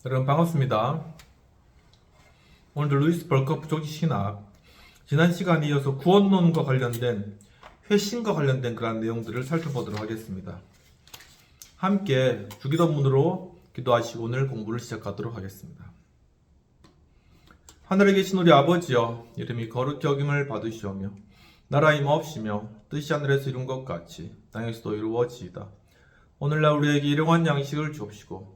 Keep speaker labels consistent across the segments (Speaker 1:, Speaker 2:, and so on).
Speaker 1: 여러분 반갑습니다. 오늘도 루이스 벌커 부족지 신학 지난 시간에 이어서 구원론과 관련된 회심과 관련된 그런 내용들을 살펴보도록 하겠습니다. 함께 주기도문으로 기도하시고 오늘 공부를 시작하도록 하겠습니다. 하늘에 계신 우리 아버지여, 이름이 거룩히 여김을 받으시오며 나라의 임하옵시며 뜻이 하늘에서 이룬 것 같이 땅에서도 이루어지이다. 오늘날 우리에게 일용할 양식을 주옵시고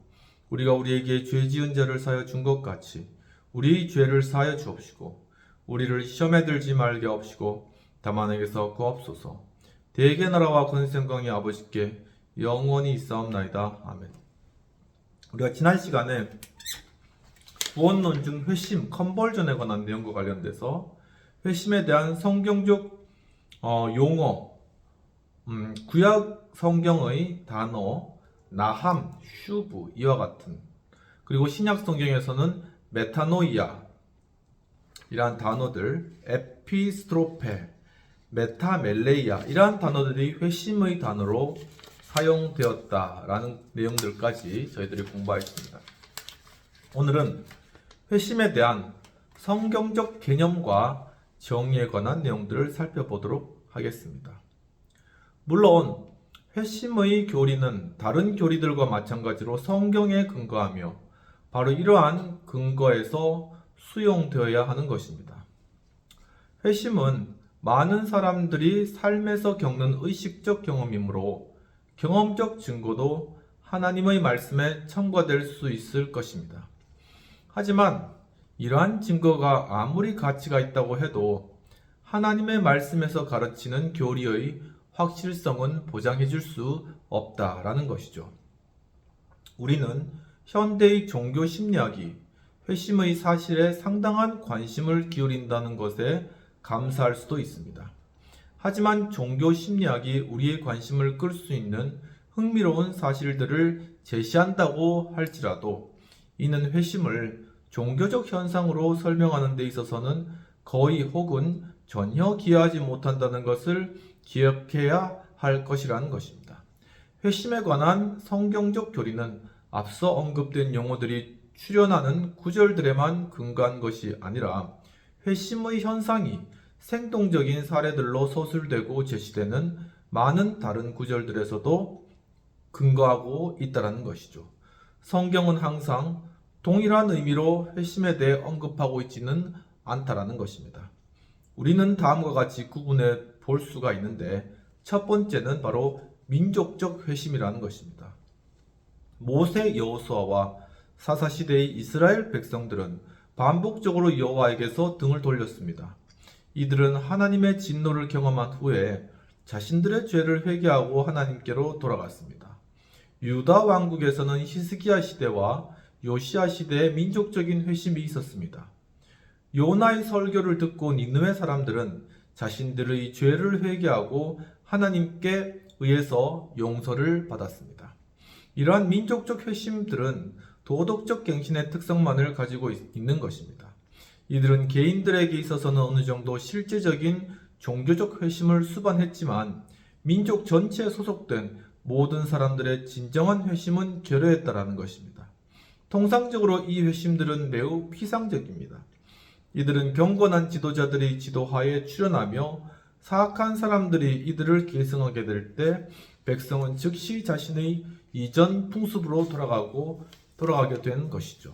Speaker 1: 우리가 우리에게 죄 지은 자를 사하여 준 것 같이 우리의 죄를 사하여 주옵시고 우리를 시험에 들지 말게 하옵시고 다만 에게서 구하옵소서. 대개 나라와 권세영광이 아버지께 영원히 있사옵나이다. 아멘. 우리가 지난 시간에 구원론 중 회심, 컨버전에 관한 내용과 관련돼서 회심에 대한 성경적 용어, 구약 성경의 단어 나함, 슈브 이와 같은, 그리고 신약 성경에서는 메타노이아 이러한 단어들, 에피스트로페, 메타멜레이아 이러한 단어들이 회심의 단어로 사용되었다라는 내용들까지 저희들이 공부하였습니다. 오늘은 회심에 대한 성경적 개념과 정의에 관한 내용들을 살펴보도록 하겠습니다. 물론 회심의 교리는 다른 교리들과 마찬가지로 성경에 근거하며 바로 이러한 근거에서 수용되어야 하는 것입니다. 회심은 많은 사람들이 삶에서 겪는 의식적 경험이므로 경험적 증거도 하나님의 말씀에 첨가될 수 있을 것입니다. 하지만 이러한 증거가 아무리 가치가 있다고 해도 하나님의 말씀에서 가르치는 교리의 확실성은 보장해 줄 수 없다라는 것이죠. 우리는 현대의 종교 심리학이 회심의 사실에 상당한 관심을 기울인다는 것에 감사할 수도 있습니다. 하지만 종교 심리학이 우리의 관심을 끌 수 있는 흥미로운 사실들을 제시한다고 할지라도 이는 회심을 종교적 현상으로 설명하는 데 있어서는 거의 혹은 전혀 기여하지 못한다는 것을 기억해야 할 것이라는 것입니다. 회심에 관한 성경적 교리는 앞서 언급된 용어들이 출현하는 구절들에만 근거한 것이 아니라 회심의 현상이 생동적인 사례들로 서술되고 제시되는 많은 다른 구절들에서도 근거하고 있다는 것이죠. 성경은 항상 동일한 의미로 회심에 대해 언급하고 있지는 않다라는 것입니다. 우리는 다음과 같이 구분해 볼 수가 있는데, 첫 번째는 바로 민족적 회심이라는 것입니다. 모세 여호수아와 사사시대의 이스라엘 백성들은 반복적으로 여호와에게서 등을 돌렸습니다. 이들은 하나님의 진노를 경험한 후에 자신들의 죄를 회개하고 하나님께로 돌아갔습니다. 유다 왕국에서는 히스기야 시대와 요시야 시대에 민족적인 회심이 있었습니다. 요나의 설교를 듣고 니느웨 사람들은 자신들의 죄를 회개하고 하나님께 의해서 용서를 받았습니다. 이러한 민족적 회심들은 도덕적 갱신의 특성만을 가지고 있는 것입니다. 이들은 개인들에게 있어서는 어느 정도 실제적인 종교적 회심을 수반했지만 민족 전체에 소속된 모든 사람들의 진정한 회심은 결여했다라는 것입니다. 통상적으로 이 회심들은 매우 피상적입니다. 이들은 경건한 지도자들의 지도하에 출현하며 사악한 사람들이 이들을 계승하게 될 때 백성은 즉시 자신의 이전 풍습으로 돌아가게 된 것이죠.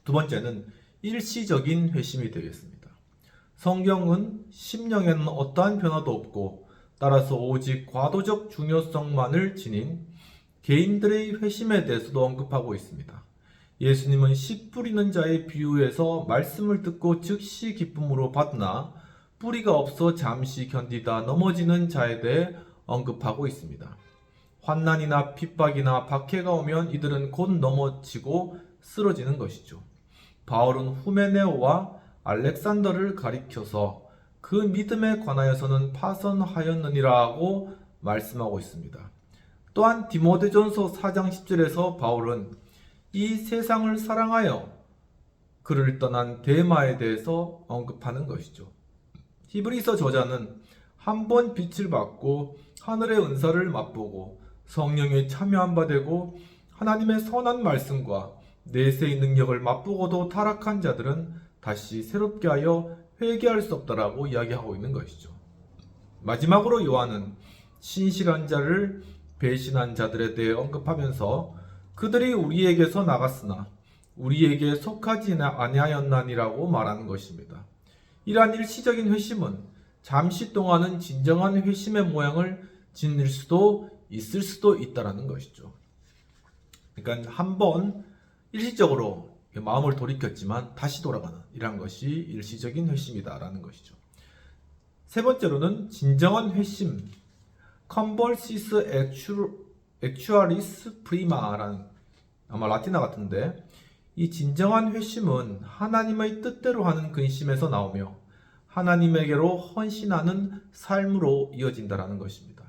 Speaker 1: 두 번째는 일시적인 회심이 되겠습니다. 성경은 심령에는 어떠한 변화도 없고 따라서 오직 과도적 중요성만을 지닌 개인들의 회심에 대해서도 언급하고 있습니다. 예수님은 씨 뿌리는 자의 비유에서 말씀을 듣고 즉시 기쁨으로 받으나 뿌리가 없어 잠시 견디다 넘어지는 자에 대해 언급하고 있습니다. 환난이나 핍박이나 박해가 오면 이들은 곧 넘어지고 쓰러지는 것이죠. 바울은 후메네오와 알렉산더를 가리켜서 그 믿음에 관하여서는 파선하였느니라고 말씀하고 있습니다. 또한 디모데전서 4장 10절에서 바울은 이 세상을 사랑하여 그를 떠난 데마에 대해서 언급하는 것이죠. 히브리서 저자는 한 번 빛을 받고 하늘의 은사를 맛보고 성령에 참여한 바 되고 하나님의 선한 말씀과 내세의 능력을 맛보고도 타락한 자들은 다시 새롭게 하여 회개할 수 없다라고 이야기하고 있는 것이죠. 마지막으로 요한은 신실한 자를 배신한 자들에 대해 언급하면서 그들이 우리에게서 나갔으나 우리에게 속하지 아니하였나니라고 말하는 것입니다. 이러한 일시적인 회심은 잠시 동안은 진정한 회심의 모양을 지닐 수도 있을 수도 있다라는 것이죠. 그러니까 한번 일시적으로 마음을 돌이켰지만 다시 돌아가는 이러한 것이 일시적인 회심이다라는 것이죠. 세 번째로는 진정한 회심, Conversis Actualis Prima라는 아마 라틴어 같은데 이 진정한 회심은 하나님의 뜻대로 하는 근심에서 나오며 하나님에게로 헌신하는 삶으로 이어진다라는 것입니다.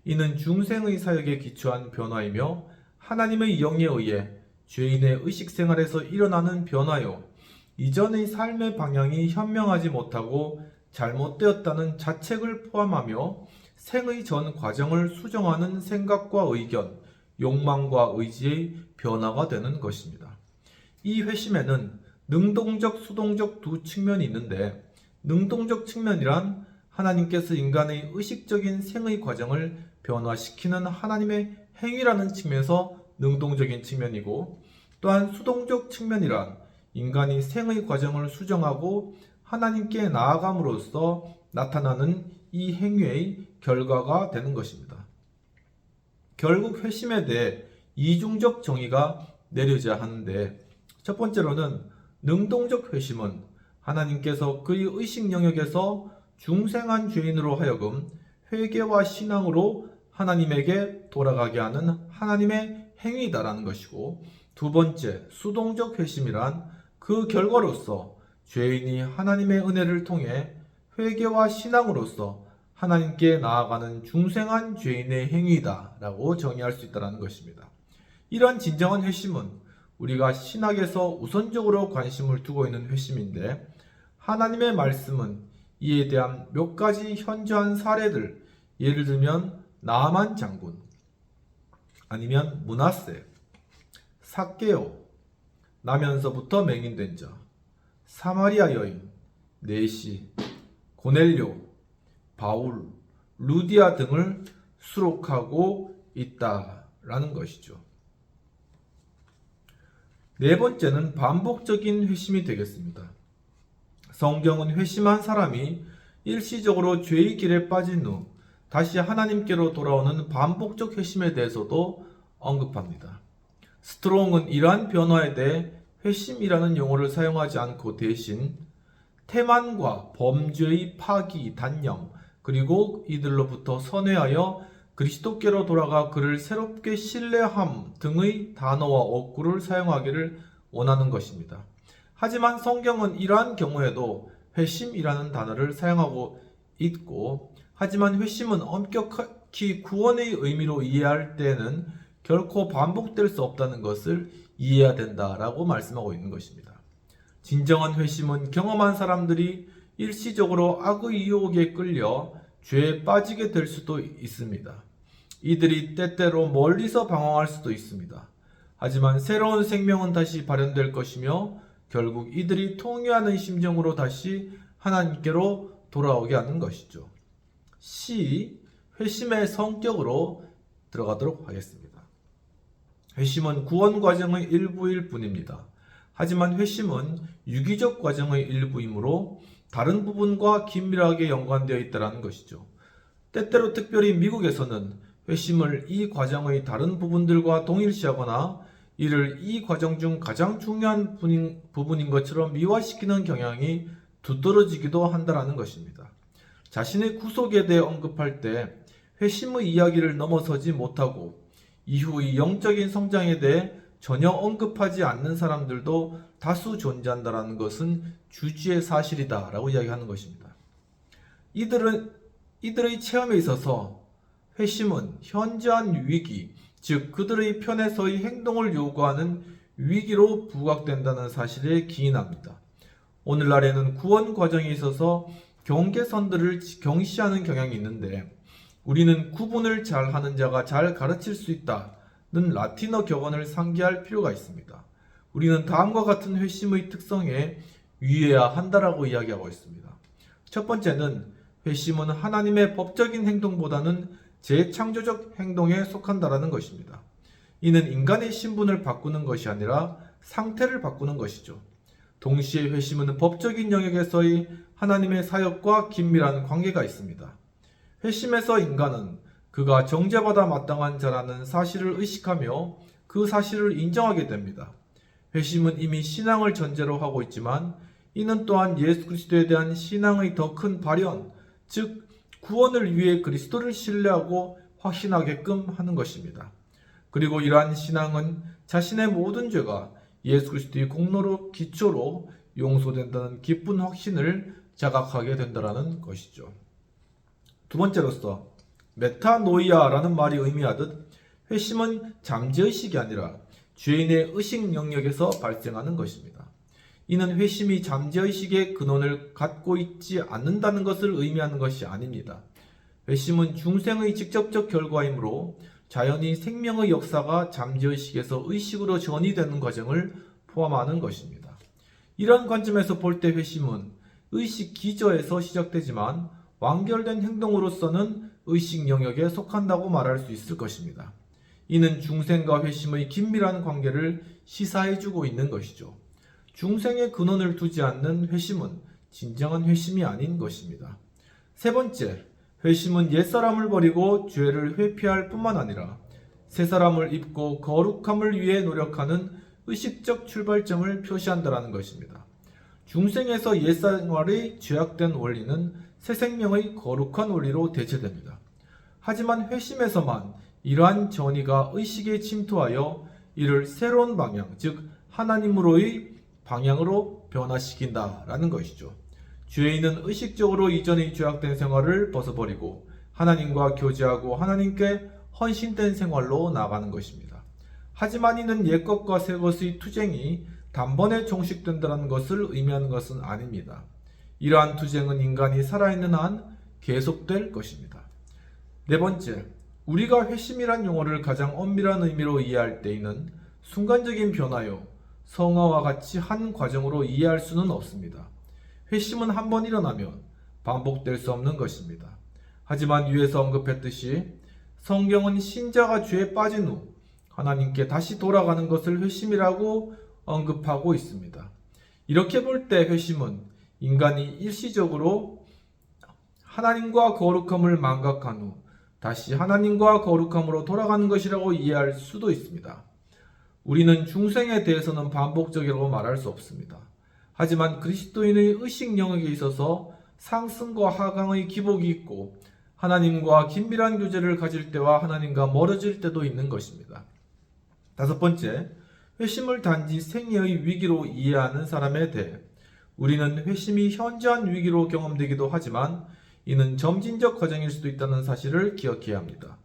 Speaker 1: 이는 중생의 사역에 기초한 변화이며 하나님의 영에 의해 죄인의 의식생활에서 일어나는 변화요 이전의 삶의 방향이 현명하지 못하고 잘못되었다는 자책을 포함하며 생의 전 과정을 수정하는 생각과 의견, 욕망과 의지의 변화가 되는 것입니다. 이 회심에는 능동적, 수동적 두 측면이 있는데 능동적 측면이란 하나님께서 인간의 의식적인 생의 과정을 변화시키는 하나님의 행위라는 측면에서 능동적인 측면이고 또한 수동적 측면이란 인간이 생의 과정을 수정하고 하나님께 나아감으로써 나타나는 이 행위의 결과가 되는 것입니다. 결국 회심에 대해 이중적 정의가 내려져야 하는데 첫 번째로는 능동적 회심은 하나님께서 그의 의식 영역에서 중생한 죄인으로 하여금 회개와 신앙으로 하나님에게 돌아가게 하는 하나님의 행위다라는 것이고 두 번째 수동적 회심이란 그 결과로서 죄인이 하나님의 은혜를 통해 회개와 신앙으로서 하나님께 나아가는 중생한 죄인의 행위다라고 정의할 수 있다는 것입니다. 이러한 진정한 회심은 우리가 신학에서 우선적으로 관심을 두고 있는 회심인데 하나님의 말씀은 이에 대한 몇 가지 현저한 사례들 예를 들면 나아만 장군 아니면 므낫세, 삭개오, 나면서부터 맹인된 자, 사마리아 여인, 네시, 고넬료, 바울, 루디아 등을 수록하고 있다라는 것이죠. 네 번째는 반복적인 회심이 되겠습니다. 성경은 회심한 사람이 일시적으로 죄의 길에 빠진 후 다시 하나님께로 돌아오는 반복적 회심에 대해서도 언급합니다. 스트롱은 이러한 변화에 대해 회심이라는 용어를 사용하지 않고 대신 태만과 범죄의 파기, 단념, 그리고 이들로부터 선회하여 그리스도께로 돌아가 그를 새롭게 신뢰함 등의 단어와 어구를 사용하기를 원하는 것입니다. 하지만 성경은 이러한 경우에도 회심이라는 단어를 사용하고 있고 하지만 회심은 엄격히 구원의 의미로 이해할 때는 결코 반복될 수 없다는 것을 이해해야 된다라고 말씀하고 있는 것입니다. 진정한 회심은 경험한 사람들이 일시적으로 악의 유혹에 끌려 죄에 빠지게 될 수도 있습니다. 이들이 때때로 멀리서 방황할 수도 있습니다. 하지만 새로운 생명은 다시 발현될 것이며 결국 이들이 통회하는 심정으로 다시 하나님께로 돌아오게 하는 것이죠. C. 회심의 성격으로 들어가도록 하겠습니다. 회심은 구원 과정의 일부일 뿐입니다. 하지만 회심은 유기적 과정의 일부이므로 다른 부분과 긴밀하게 연관되어 있다는 것이죠. 때때로 특별히 미국에서는 회심을 이 과정의 다른 부분들과 동일시하거나 이를 이 과정 중 가장 중요한 부분인 것처럼 미화시키는 경향이 두드러지기도 한다는 것입니다. 자신의 구속에 대해 언급할 때 회심의 이야기를 넘어서지 못하고 이후의 영적인 성장에 대해 전혀 언급하지 않는 사람들도 다수 존재한다는 것은 주지의 사실이다라고 이야기하는 것입니다. 이들의 체험에 있어서 회심은 현저한 위기, 즉 그들의 편에서의 행동을 요구하는 위기로 부각된다는 사실에 기인합니다. 오늘날에는 구원 과정에 있어서 경계선들을 경시하는 경향이 있는데 우리는 구분을 잘하는 자가 잘 가르칠 수 있다는 라틴어 격언을 상기할 필요가 있습니다. 우리는 다음과 같은 회심의 특성에 유의해야 한다라고 이야기하고 있습니다. 첫 번째는 회심은 하나님의 법적인 행동보다는 재창조적 행동에 속한다라는 것입니다. 이는 인간의 신분을 바꾸는 것이 아니라 상태를 바꾸는 것이죠. 동시에 회심은 법적인 영역에서의 하나님의 사역과 긴밀한 관계가 있습니다. 회심에서 인간은 그가 정죄받아 마땅한 자라는 사실을 의식하며 그 사실을 인정하게 됩니다. 회심은 이미 신앙을 전제로 하고 있지만 이는 또한 예수 그리스도에 대한 신앙의 더 큰 발현, 즉 구원을 위해 그리스도를 신뢰하고 확신하게끔 하는 것입니다. 그리고 이러한 신앙은 자신의 모든 죄가 예수 그리스도의 공로로 기초로 용서된다는 기쁜 확신을 자각하게 된다는 것이죠. 두 번째로서 메타노이아라는 말이 의미하듯 회심은 잠재의식이 아니라 죄인의 의식 영역에서 발생하는 것입니다. 이는 회심이 잠재의식의 근원을 갖고 있지 않는다는 것을 의미하는 것이 아닙니다. 회심은 중생의 직접적 결과이므로 자연히 생명의 역사가 잠재의식에서 의식으로 전이되는 과정을 포함하는 것입니다. 이런 관점에서 볼 때 회심은 의식 기저에서 시작되지만 완결된 행동으로서는 의식 영역에 속한다고 말할 수 있을 것입니다. 이는 중생과 회심의 긴밀한 관계를 시사해주고 있는 것이죠. 중생의 근원을 두지 않는 회심은 진정한 회심이 아닌 것입니다. 세 번째, 회심은 옛사람을 버리고 죄를 회피할 뿐만 아니라 새사람을 입고 거룩함을 위해 노력하는 의식적 출발점을 표시한다는 것입니다. 중생에서 옛생활의 죄악된 원리는 새 생명의 거룩한 원리로 대체됩니다. 하지만 회심에서만 이러한 전이가 의식에 침투하여 이를 새로운 방향, 즉 하나님으로의 방향으로 변화시킨다라는 것이죠. 죄인은 의식적으로 이전의 죄악된 생활을 벗어버리고 하나님과 교제하고 하나님께 헌신된 생활로 나아가는 것입니다. 하지만 이는 옛것과 새것의 투쟁이 단번에 종식된다는 것을 의미하는 것은 아닙니다. 이러한 투쟁은 인간이 살아있는 한 계속될 것입니다. 네 번째, 우리가 회심이란 용어를 가장 엄밀한 의미로 이해할 때에는 순간적인 변화요, 성화와 같이 한 과정으로 이해할 수는 없습니다. 회심은 한번 일어나면 반복될 수 없는 것입니다. 하지만 위에서 언급했듯이 성경은 신자가 죄에 빠진 후 하나님께 다시 돌아가는 것을 회심이라고 언급하고 있습니다. 이렇게 볼 때 회심은 인간이 일시적으로 하나님과 거룩함을 망각한 후 다시 하나님과 거룩함으로 돌아가는 것이라고 이해할 수도 있습니다. 우리는 중생에 대해서는 반복적이라고 말할 수 없습니다. 하지만 그리스도인의 의식 영역에 있어서 상승과 하강의 기복이 있고 하나님과 긴밀한 교제를 가질 때와 하나님과 멀어질 때도 있는 것입니다. 다섯 번째, 회심을 단지 생애의 위기로 이해하는 사람에 대해 우리는 회심이 현저한 위기로 경험되기도 하지만 이는 점진적 과정일 수도 있다는 사실을 기억해야 합니다.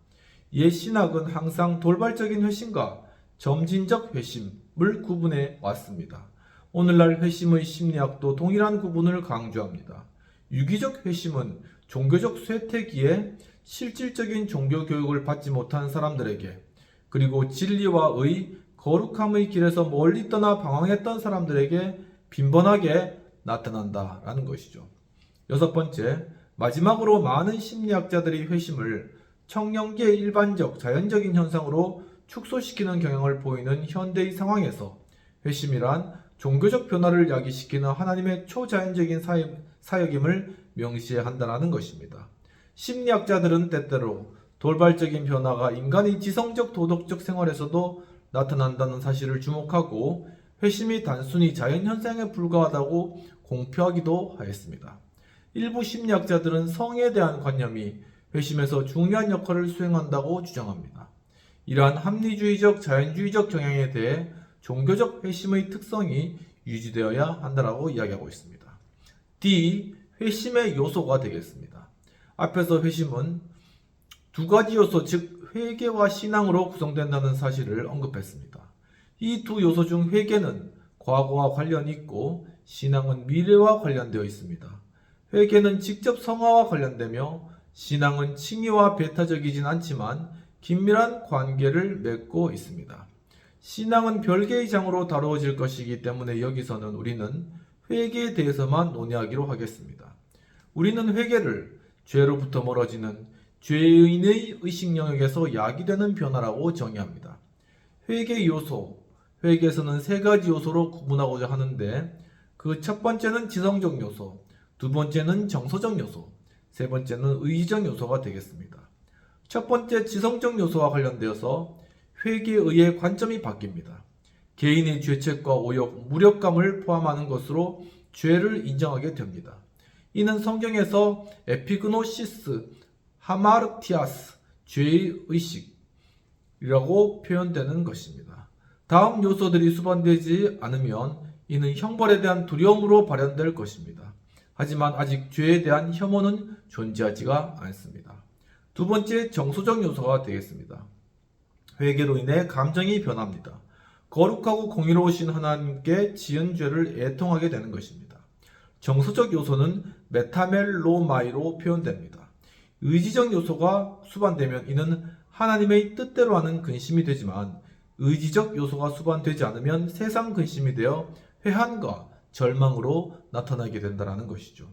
Speaker 1: 옛 신학은 항상 돌발적인 회심과 점진적 회심을 구분해 왔습니다. 오늘날 회심의 심리학도 동일한 구분을 강조합니다. 유기적 회심은 종교적 쇠퇴기에 실질적인 종교 교육을 받지 못한 사람들에게 그리고 진리와 의, 거룩함의 길에서 멀리 떠나 방황했던 사람들에게 빈번하게 나타난다라는 것이죠. 여섯 번째, 마지막으로 많은 심리학자들이 회심을 청년기의 일반적 자연적인 현상으로 축소시키는 경향을 보이는 현대의 상황에서 회심이란 종교적 변화를 야기시키는 하나님의 초자연적인 사역임을 명시해야 한다는 것입니다. 심리학자들은 때때로 돌발적인 변화가 인간의 지성적 도덕적 생활에서도 나타난다는 사실을 주목하고 회심이 단순히 자연현상에 불과하다고 공표하기도 하였습니다. 일부 심리학자들은 성에 대한 관념이 회심에서 중요한 역할을 수행한다고 주장합니다. 이러한 합리주의적 자연주의적 경향에 대해 종교적 회심의 특성이 유지되어야 한다고 이야기하고 있습니다. D. 회심의 요소가 되겠습니다. 앞에서 회심은 두 가지 요소, 즉 회개와 신앙으로 구성된다는 사실을 언급했습니다. 이 두 요소 중 회개는 과거와 관련이 있고 신앙은 미래와 관련되어 있습니다. 회개는 직접 성화와 관련되며 신앙은 칭의와 배타적이진 않지만 긴밀한 관계를 맺고 있습니다. 신앙은 별개의 장으로 다루어질 것이기 때문에 여기서는 우리는 회개에 대해서만 논의하기로 하겠습니다. 우리는 회개를 죄로부터 멀어지는 죄인의 의식 영역에서 야기되는 변화라고 정의합니다. 회개 요소, 회개에서는 세 가지 요소로 구분하고자 하는데 그 첫 번째는 지성적 요소, 두 번째는 정서적 요소, 세 번째는 의지적 요소가 되겠습니다. 첫 번째 지성적 요소와 관련되어서 회개에 의해 관점이 바뀝니다. 개인의 죄책과 오욕, 무력감을 포함하는 것으로 죄를 인정하게 됩니다. 이는 성경에서 에피그노시스, 하마르티아스, 죄의 의식이라고 표현되는 것입니다. 다음 요소들이 수반되지 않으면 이는 형벌에 대한 두려움으로 발현될 것입니다. 하지만 아직 죄에 대한 혐오는 존재하지가 않습니다. 두 번째 정서적 요소가 되겠습니다. 회개로 인해 감정이 변합니다. 거룩하고 공의로우신 하나님께 지은 죄를 애통하게 되는 것입니다. 정서적 요소는 메타멜로마이로 표현됩니다. 의지적 요소가 수반되면 이는 하나님의 뜻대로 하는 근심이 되지만 의지적 요소가 수반되지 않으면 세상 근심이 되어 회한과 절망으로 나타나게 된다는 것이죠.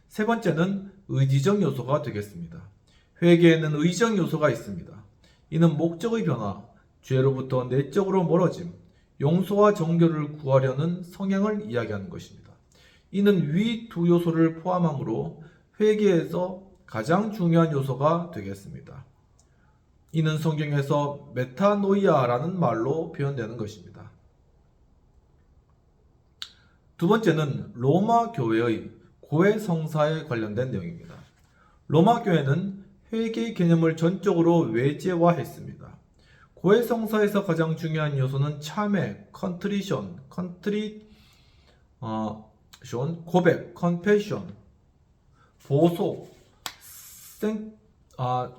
Speaker 1: 세 번째는 의지적 요소가 되겠습니다. 회개에는 의지적 요소가 있습니다. 이는 목적의 변화, 죄로부터 내적으로 멀어짐, 용서와 정결을 구하려는 성향을 이야기하는 것입니다. 이는 위 두 요소를 포함하므로 회개에서 가장 중요한 요소가 되겠습니다. 이는 성경에서 메타노이아라는 말로 표현되는 것입니다. 두 번째는 로마 교회의 고해 성사에 관련된 내용입니다. 로마 교회는 회개의 개념을 전적으로 외제화했습니다. 고해 성사에서 가장 중요한 요소는 참회, 고백, confession, 보소,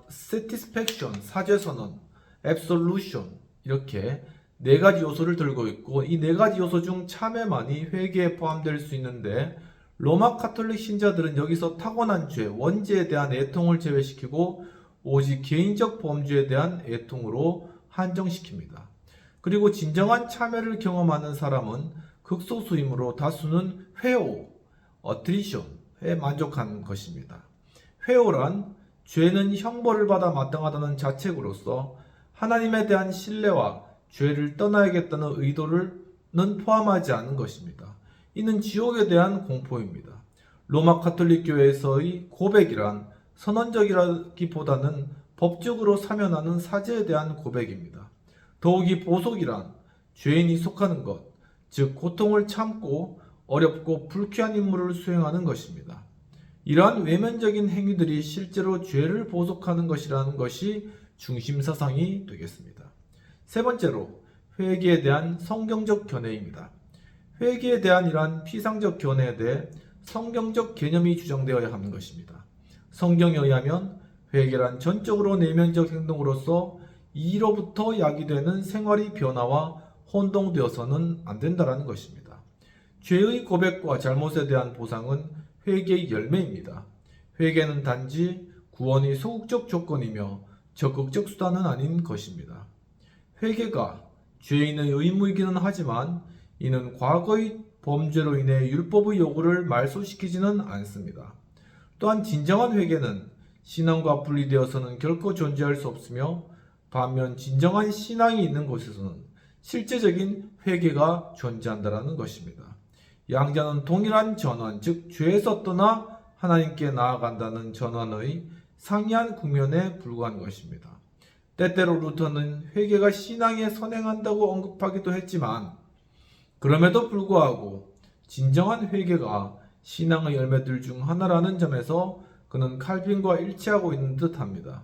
Speaker 1: satisfaction, 사죄선언, absolution 이렇게 네 가지 요소를 들고 있고 이 네 가지 요소 중 참회만이 회개에 포함될 수 있는데 로마 카톨릭 신자들은 여기서 타고난 죄, 원죄에 대한 애통을 제외시키고 오직 개인적 범죄에 대한 애통으로 한정시킵니다. 그리고 진정한 참회를 경험하는 사람은 극소수이므로 다수는 회오, attrition에 만족한 것입니다. 회오란 죄는 형벌을 받아 마땅하다는 자책으로서 하나님에 대한 신뢰와 죄를 떠나야겠다는 의도는 포함하지 않은 것입니다. 이는 지옥에 대한 공포입니다. 로마 카톨릭 교회에서의 고백이란 선언적이라기보다는 법적으로 사면하는 사죄에 대한 고백입니다. 더욱이 보속이란 죄인이 속하는 것, 즉 고통을 참고 어렵고 불쾌한 임무를 수행하는 것입니다. 이러한 외면적인 행위들이 실제로 죄를 보속하는 것이라는 것이 중심 사상이 되겠습니다. 세 번째로 회개에 대한 성경적 견해입니다. 회개에 대한 이러한 피상적 견해에 대해 성경적 개념이 주장되어야 하는 것입니다. 성경에 의하면 회개란 전적으로 내면적 행동으로서 이로부터 야기되는 생활의 변화와 혼동되어서는 안 된다는 것입니다. 죄의 고백과 잘못에 대한 보상은 회개의 열매입니다. 회개는 단지 구원의 소극적 조건이며 적극적 수단은 아닌 것입니다. 회개가 죄인의 의무이기는 하지만 이는 과거의 범죄로 인해 율법의 요구를 말소시키지는 않습니다. 또한 진정한 회개는 신앙과 분리되어서는 결코 존재할 수 없으며 반면 진정한 신앙이 있는 곳에서는 실제적인 회개가 존재한다는 것입니다. 양자는 동일한 전환, 즉 죄에서 떠나 하나님께 나아간다는 전환의 상이한 국면에 불과한 것입니다. 때때로 루터는 회개가 신앙에 선행한다고 언급하기도 했지만 그럼에도 불구하고 진정한 회개가 신앙의 열매들 중 하나라는 점에서 그는 칼빈과 일치하고 있는 듯합니다.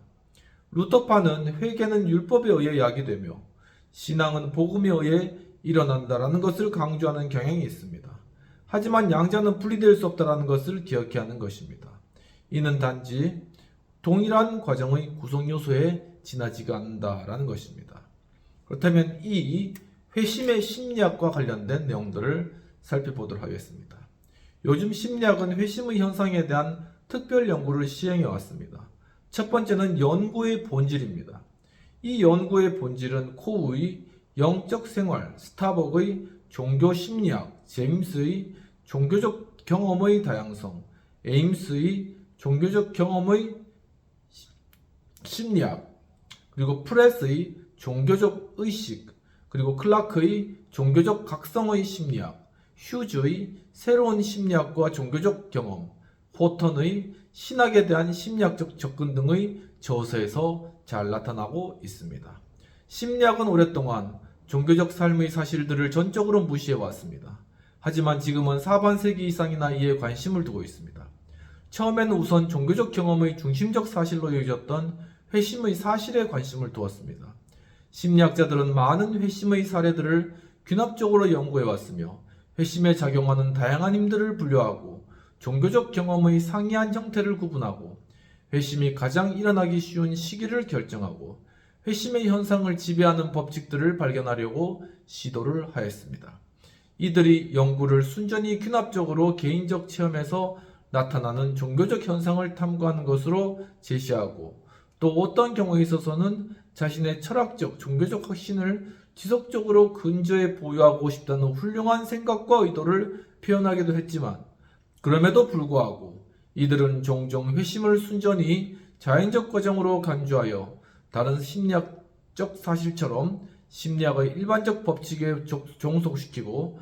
Speaker 1: 루터파는 회개는 율법에 의해 야기되며 신앙은 복음에 의해 일어난다라는 것을 강조하는 경향이 있습니다. 하지만 양자는 분리될 수 없다는 것을 기억해야 하는 것입니다. 이는 단지 동일한 과정의 구성 요소에 지나지가 않는다라는 것입니다. 그렇다면 이 회심의 심리학과 관련된 내용들을 살펴보도록 하겠습니다. 요즘 심리학은 회심의 현상에 대한 특별 연구를 시행해 왔습니다. 첫 번째는 연구의 본질입니다. 이 연구의 본질은 코우의 영적 생활, 스타벅의 종교 심리학, 제임스의 종교적 경험의 다양성, 에임스의 종교적 경험의 심리학, 그리고 프레스의 종교적 의식, 그리고 클라크의 종교적 각성의 심리학, 휴즈의 새로운 심리학과 종교적 경험, 호턴의 신학에 대한 심리학적 접근 등의 저서에서 잘 나타나고 있습니다. 심리학은 오랫동안 종교적 삶의 사실들을 전적으로 무시해왔습니다. 하지만 지금은 하반세기 이상이나 이에 관심을 두고 있습니다. 처음에는 우선 종교적 경험의 중심적 사실로 여겨졌던 회심의 사실에 관심을 두었습니다. 심리학자들은 많은 회심의 사례들을 균합적으로 연구해왔으며 회심에 작용하는 다양한 힘들을 분류하고 종교적 경험의 상이한 형태를 구분하고 회심이 가장 일어나기 쉬운 시기를 결정하고 회심의 현상을 지배하는 법칙들을 발견하려고 시도를 하였습니다. 이들이 연구를 순전히 균합적으로 개인적 체험에서 나타나는 종교적 현상을 탐구하는 것으로 제시하고 또 어떤 경우에 있어서는 자신의 철학적, 종교적 확신을 지속적으로 근저에 보유하고 싶다는 훌륭한 생각과 의도를 표현하기도 했지만 그럼에도 불구하고 이들은 종종 회심을 순전히 자연적 과정으로 간주하여 다른 심리학적 사실처럼 심리학의 일반적 법칙에 종속시키고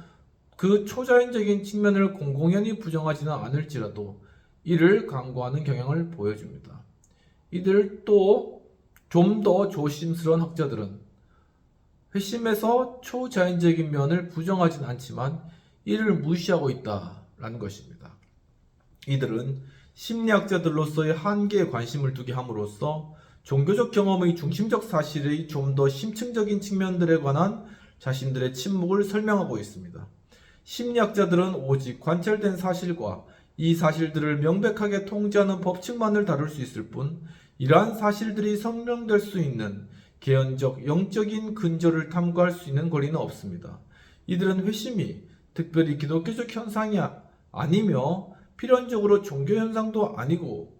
Speaker 1: 그 초자연적인 측면을 공공연히 부정하지는 않을지라도 이를 강구하는 경향을 보여줍니다. 이들 또 좀 더 조심스러운 학자들은 회심에서 초자연적인 면을 부정하진 않지만 이를 무시하고 있다라는 것입니다. 이들은 심리학자들로서의 한계에 관심을 두게 함으로써 종교적 경험의 중심적 사실의 좀 더 심층적인 측면들에 관한 자신들의 침묵을 설명하고 있습니다. 심리학자들은 오직 관찰된 사실과 이 사실들을 명백하게 통제하는 법칙만을 다룰 수 있을 뿐 이러한 사실들이 설명될 수 있는 개연적 영적인 근저를 탐구할 수 있는 권리는 없습니다. 이들은 회심이 특별히 기독교적 현상이 아니며 필연적으로 종교 현상도 아니고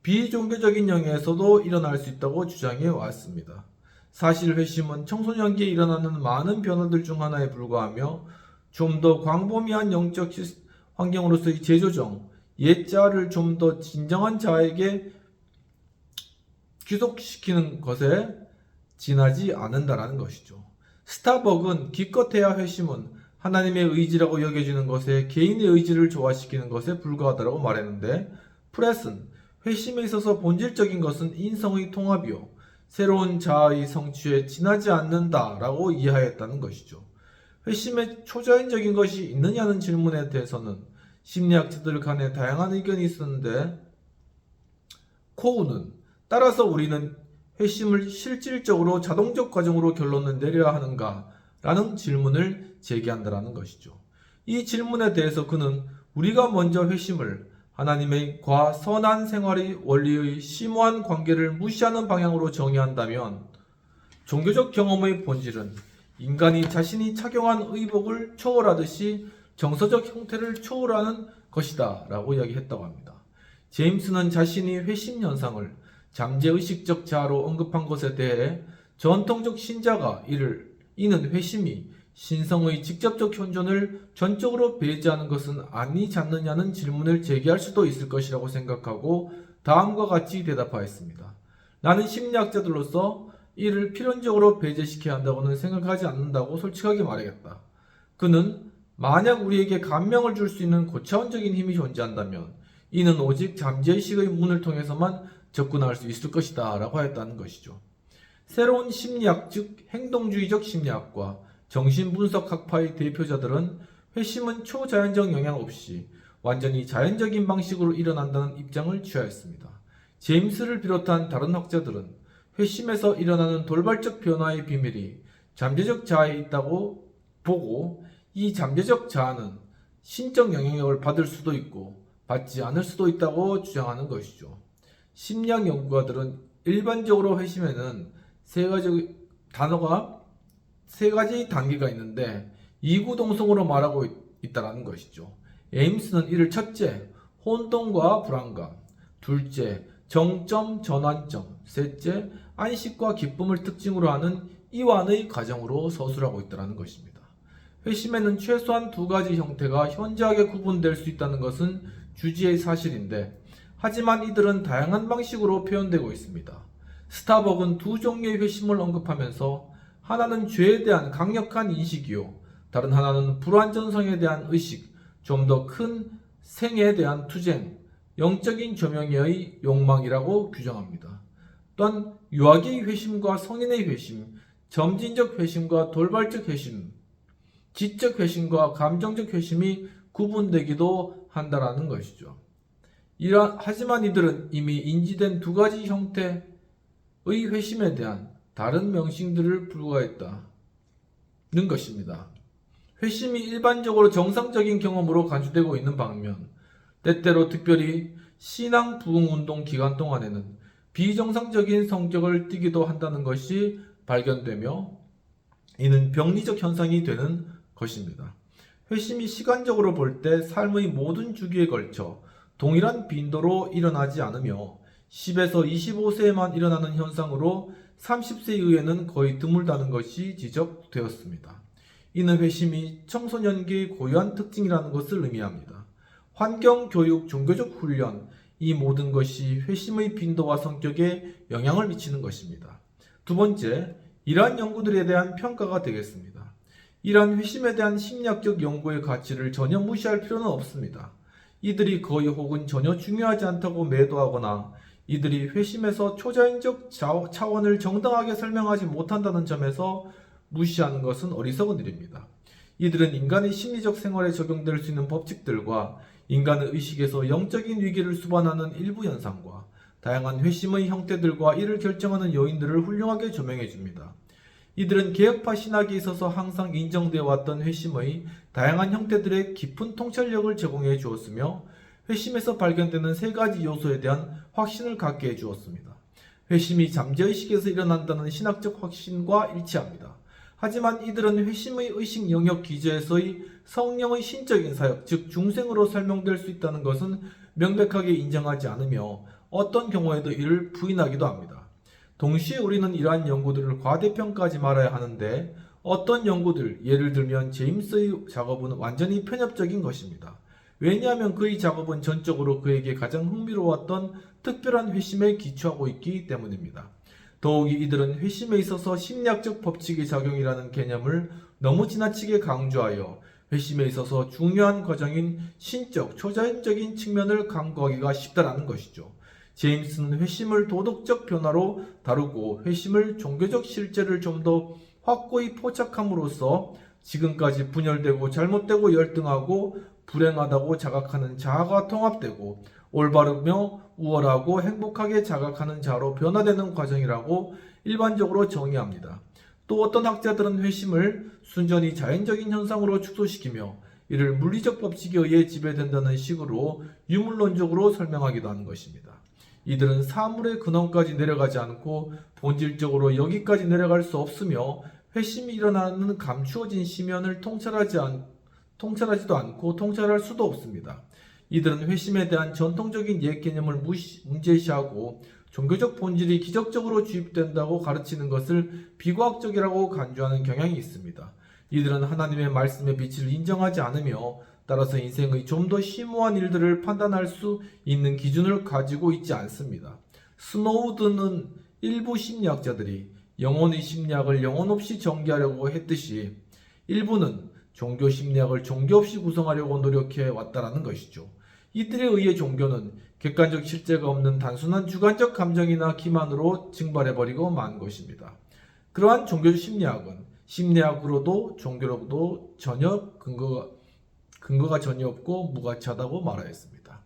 Speaker 1: 비종교적인 영역에서도 일어날 수 있다고 주장해 왔습니다. 사실 회심은 청소년기에 일어나는 많은 변화들 중 하나에 불과하며 좀 더 광범위한 영적 환경으로서의 재조정, 옛자를 좀 더 진정한 자에게 귀속시키는 것에 지나지 않는다라는 것이죠. 스타벅은 기껏해야 회심은 하나님의 의지라고 여겨지는 것에 개인의 의지를 조화시키는 것에 불과하다고 말했는데 프레스는 회심에 있어서 본질적인 것은 인성의 통합이요 새로운 자아의 성취에 지나지 않는다라고 이해하였다는 것이죠. 회심에 초자연적인 것이 있느냐는 질문에 대해서는 심리학자들 간에 다양한 의견이 있었는데 코우는 따라서 우리는 회심을 실질적으로 자동적 과정으로 결론을 내려야 하는가? 라는 질문을 제기한다는 것이죠. 이 질문에 대해서 그는 우리가 먼저 회심을 하나님의 과 선한 생활의 원리의 심오한 관계를 무시하는 방향으로 정의한다면 종교적 경험의 본질은 인간이 자신이 착용한 의복을 초월하듯이 정서적 형태를 초월하는 것이다 라고 이야기했다고 합니다. 제임스는 자신이 회심 현상을 잠재의식적 자아로 언급한 것에 대해 전통적 신자가 이는 회심이 신성의 직접적 현존을 전적으로 배제하는 것은 아니지 않느냐는 질문을 제기할 수도 있을 것이라고 생각하고 다음과 같이 대답하였습니다. 나는 심리학자들로서 이를 필연적으로 배제시켜야 한다고는 생각하지 않는다고 솔직하게 말하겠다. 그는 만약 우리에게 감명을 줄 수 있는 고차원적인 힘이 존재한다면 이는 오직 잠재의식의 문을 통해서만 접근할 수 있을 것이다 라고 하였다는 것이죠. 새로운 심리학 즉 행동주의적 심리학과 정신분석학파의 대표자들은 회심은 초자연적 영향 없이 완전히 자연적인 방식으로 일어난다는 입장을 취하였습니다. 제임스를 비롯한 다른 학자들은 회심에서 일어나는 돌발적 변화의 비밀이 잠재적 자아에 있다고 보고 이 잠재적 자아는 신적 영향력을 받을 수도 있고 받지 않을 수도 있다고 주장하는 것이죠. 심리학 연구가들은 일반적으로 회심에는 세 가지 단계가 있는데 이구동성으로 말하고 있다는 것이죠. 에임스는 이를 첫째, 혼돈과 불안감, 둘째, 정점 전환점, 셋째, 안식과 기쁨을 특징으로 하는 이완의 과정으로 서술하고 있다는 것입니다. 회심에는 최소한 두 가지 형태가 현저하게 구분될 수 있다는 것은 주지의 사실인데, 하지만 이들은 다양한 방식으로 표현되고 있습니다. 스타벅은 두 종류의 회심을 언급하면서 하나는 죄에 대한 강력한 인식이요, 다른 하나는 불완전성에 대한 의식, 좀 더 큰 생에 대한 투쟁, 영적인 조명의 욕망이라고 규정합니다. 또한 유아기의 회심과 성인의 회심, 점진적 회심과 돌발적 회심, 지적 회심과 감정적 회심이 구분되기도 한다는 것이죠. 하지만 이들은 이미 인지된 두 가지 형태의 회심에 대한 다른 명칭들을 불과했다는 것입니다. 회심이 일반적으로 정상적인 경험으로 간주되고 있는 반면, 때때로 특별히 신앙 부흥 운동 기간 동안에는 비정상적인 성격을 띠기도 한다는 것이 발견되며, 이는 병리적 현상이 되는 것입니다. 회심이 시간적으로 볼 때 삶의 모든 주기에 걸쳐 동일한 빈도로 일어나지 않으며 10에서 25세에만 일어나는 현상으로 30세 이후에는 거의 드물다는 것이 지적되었습니다. 이는 회심이 청소년기의 고유한 특징이라는 것을 의미합니다. 환경, 교육, 종교적 훈련, 이 모든 것이 회심의 빈도와 성격에 영향을 미치는 것입니다. 두 번째, 이러한 연구들에 대한 평가가 되겠습니다. 이러한 회심에 대한 심리학적 연구의 가치를 전혀 무시할 필요는 없습니다. 이들이 거의 혹은 전혀 중요하지 않다고 매도하거나 이들이 회심에서 초자연적 차원을 정당하게 설명하지 못한다는 점에서 무시하는 것은 어리석은 일입니다. 이들은 인간의 심리적 생활에 적용될 수 있는 법칙들과 인간의 의식에서 영적인 위기를 수반하는 일부 현상과 다양한 회심의 형태들과 이를 결정하는 요인들을 훌륭하게 조명해 줍니다. 이들은 개혁파 신학에 있어서 항상 인정되어 왔던 회심의 다양한 형태들의 깊은 통찰력을 제공해 주었으며, 회심에서 발견되는 세 가지 요소에 대한 확신을 갖게 해 주었습니다. 회심이 잠재의식에서 일어난다는 신학적 확신과 일치합니다. 하지만 이들은 회심의 의식 영역 기저에서의 성령의 신적인 사역, 즉 중생으로 설명될 수 있다는 것은 명백하게 인정하지 않으며 어떤 경우에도 이를 부인하기도 합니다. 동시에 우리는 이러한 연구들을 과대평가하지 말아야 하는데, 어떤 연구들, 예를 들면 제임스의 작업은 완전히 편협적인 것입니다. 왜냐하면 그의 작업은 전적으로 그에게 가장 흥미로웠던 특별한 회심에 기초하고 있기 때문입니다. 더욱이 이들은 회심에 있어서 심리학적 법칙의 작용이라는 개념을 너무 지나치게 강조하여 회심에 있어서 중요한 과정인 신적, 초자연적인 측면을 강구하기가 쉽다는 것이죠. 제임스는 회심을 도덕적 변화로 다루고 회심을 종교적 실제를 좀 더 확고히 포착함으로써 지금까지 분열되고 잘못되고 열등하고 불행하다고 자각하는 자아가 통합되고 올바르며 우월하고 행복하게 자각하는 자로 변화되는 과정이라고 일반적으로 정의합니다. 또 어떤 학자들은 회심을 순전히 자연적인 현상으로 축소시키며 이를 물리적 법칙에 의해 지배된다는 식으로 유물론적으로 설명하기도 하는 것입니다. 이들은 사물의 근원까지 내려가지 않고 본질적으로 여기까지 내려갈 수 없으며, 회심이 일어나는 감추어진 심연을 통찰하지도 않고 통찰할 수도 없습니다. 이들은 회심에 대한 전통적인 옛 개념을 문제시하고 종교적 본질이 기적적으로 주입된다고 가르치는 것을 비과학적이라고 간주하는 경향이 있습니다. 이들은 하나님의 말씀의 빛을 인정하지 않으며 따라서 인생의 좀 더 심오한 일들을 판단할 수 있는 기준을 가지고 있지 않습니다. 스노우드는 일부 심리학자들이 영혼의 심리학을 영혼 없이 전개하려고 했듯이 일부는 종교 심리학을 종교 없이 구성하려고 노력해 왔다라는 것이죠. 이들에 의해 종교는 객관적 실제가 없는 단순한 주관적 감정이나 기만으로 증발해버리고 만 것입니다. 그러한 종교 심리학은 심리학으로도 종교로도 전혀 근거가 전혀 없고 무가치하다고 말하였습니다.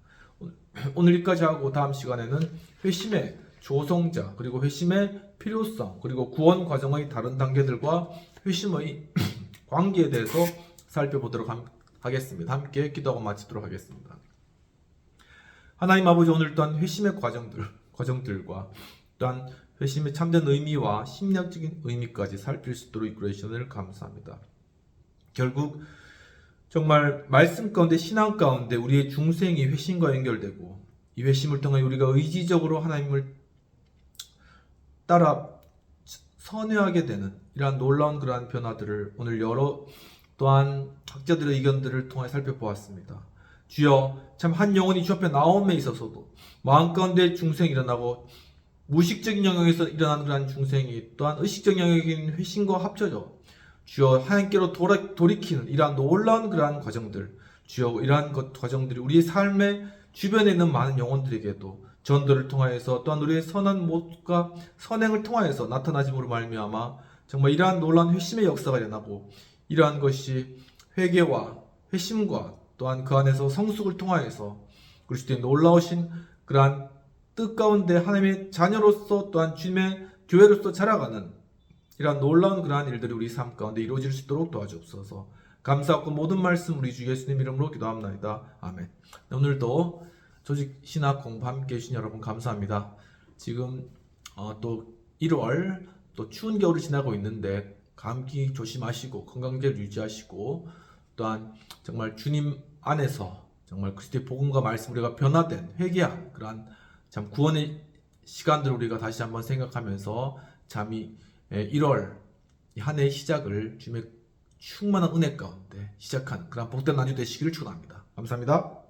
Speaker 1: 오늘 여기까지 하고 다음 시간에는 회심의 조성자, 그리고 회심의 필요성, 그리고 구원 과정의 다른 단계들과 회심의 관계에 대해서 살펴보도록 하겠습니다. 함께 기도하고 마치도록 하겠습니다. 하나님 아버지, 오늘 또한 회심의 과정들과 또한 회심의 참된 의미와 심리학적인 의미까지 살필 수 있도록 이끌어 주시는 감사합니다. 결국 정말 말씀 가운데, 신앙 가운데 우리의 중생이 회심과 연결되고, 이 회심을 통해 우리가 의지적으로 하나님을 따라 선회하게 되는 이러한 놀라운 그러한 변화들을 오늘 여러 또한 학자들의 의견들을 통해 살펴보았습니다. 주여, 참 한 영혼이 주 앞에 나옴에 있어서도 마음 가운데 중생이 일어나고 무의식적인 영역에서 일어나는 그러한 중생이 또한 의식적 영역인 회심과 합쳐져 주여 하나님께로 돌이키는 이러한 놀라운 그러한 과정들, 주여 이러한 과정들이 우리의 삶의 주변에 있는 많은 영혼들에게도 전도를 통하여서 또한 우리의 선한 모습과 선행을 통하여서 나타나짐으로 말미암아 정말 이러한 놀라운 회심의 역사가 일어나고 이러한 것이 회개와 회심과 또한 그 안에서 성숙을 통하여서 그리스도의 놀라우신 그러한 뜻 가운데 하나님의 자녀로서 또한 주님의 교회로서 자라가는 이러한 놀라운 그러한 일들이 우리 삶 가운데 이루어질 수 있도록 도와주옵소서. 감사하고 모든 말씀 우리 주 예수님 이름으로 기도합나이다. 아멘. 오늘도 조직 신학 공부 함께 해주신 여러분 감사합니다. 지금 또 1월 또 추운 겨울을 지나고 있는데 감기 조심하시고 건강들 유지하시고 또한 정말 주님 안에서 정말 그리스도의 복음과 말씀 우리가 변화된 회개한 그러한 참 구원의 시간들을 우리가 다시 한번 생각하면서 잠이 1월 한 해의 시작을 주님의 충만한 은혜 가운데 시작하는 그런 복된 한 주 되시기를 축원합니다. 감사합니다.